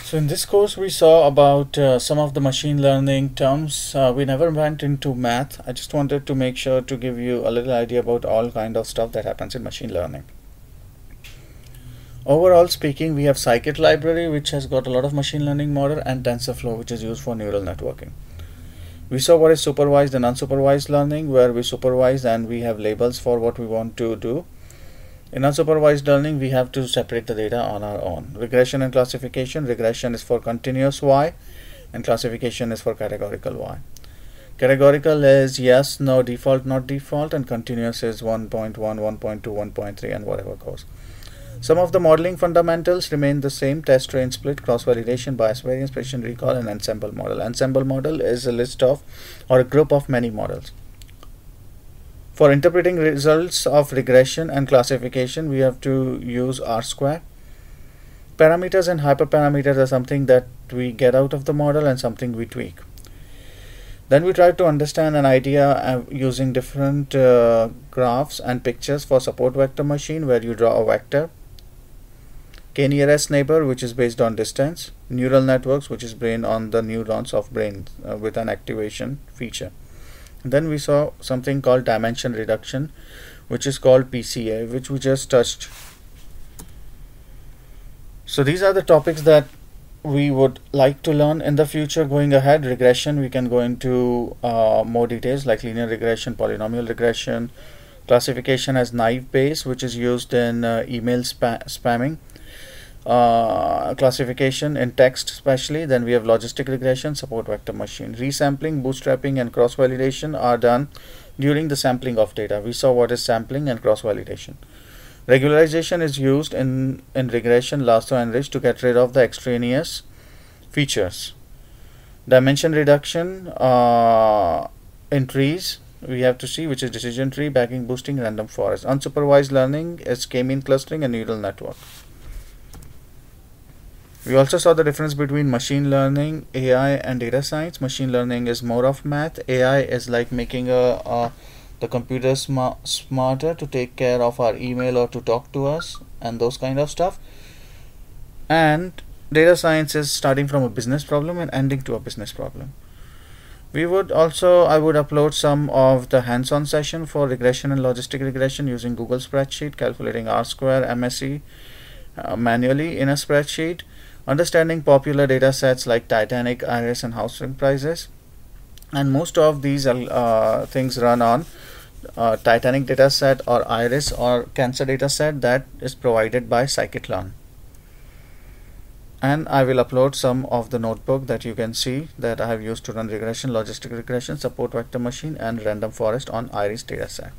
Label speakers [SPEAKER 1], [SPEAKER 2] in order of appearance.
[SPEAKER 1] So in this course we saw about some of the machine learning terms. We never went into math. I just wanted to make sure to give you a little idea about all kind of stuff that happens in machine learning. Overall speaking, we have Scikit library, which has got a lot of machine learning model, and TensorFlow, which is used for neural networking. We saw what is supervised and unsupervised learning, where we supervise and we have labels for what we want to do. In unsupervised learning, we have to separate the data on our own. Regression and classification. Regression is for continuous Y and classification is for categorical Y. Categorical is yes, no, default, not default, and continuous is 1.1, 1.2, 1.3 and whatever goes. Some of the modeling fundamentals remain the same: test, train, split, cross-validation, bias variance, precision recall, and ensemble model. Ensemble model is a list of or a group of many models. For interpreting results of regression and classification, we have to use R-square. Parameters and hyperparameters are something that we get out of the model and something we tweak. Then we try to understand an idea using different graphs and pictures for support vector machine, where you draw a vector. K-nearest neighbor, which is based on distance. Neural networks, which is brain on the neurons of brain with an activation feature. Then we saw something called dimension reduction, which is called PCA, which we just touched. So these are the topics that we would like to learn in the future. Going ahead, regression, we can go into more details like linear regression, polynomial regression. Classification as naive Bayes, which is used in email spamming. Classification in text especially. Then we have logistic regression, support vector machine. Resampling, bootstrapping, and cross-validation are done during the sampling of data. We saw what is sampling and cross-validation. Regularization is used in regression, lasso enrich, to get rid of the extraneous features. Dimension reduction in trees, we have to see, which is decision tree, backing, boosting, random forest. Unsupervised learning is k-mean clustering and neural network. We also saw the difference between machine learning, AI, and data science. Machine learning is more of math. AI is like making the computer smarter to take care of our email or to talk to us and those kind of stuff. And data science is starting from a business problem and ending to a business problem. I would upload some of the hands-on session for regression and logistic regression using Google spreadsheet, calculating R-square, MSE manually in a spreadsheet, understanding popular data sets like Titanic, Iris, and housing prices. And most of these things run on Titanic data set or Iris or cancer data set that is provided by Scikit-leam. And I will upload some of the notebook that you can see that I have used to run regression, logistic regression, support vector machine, and random forest on Iris data set.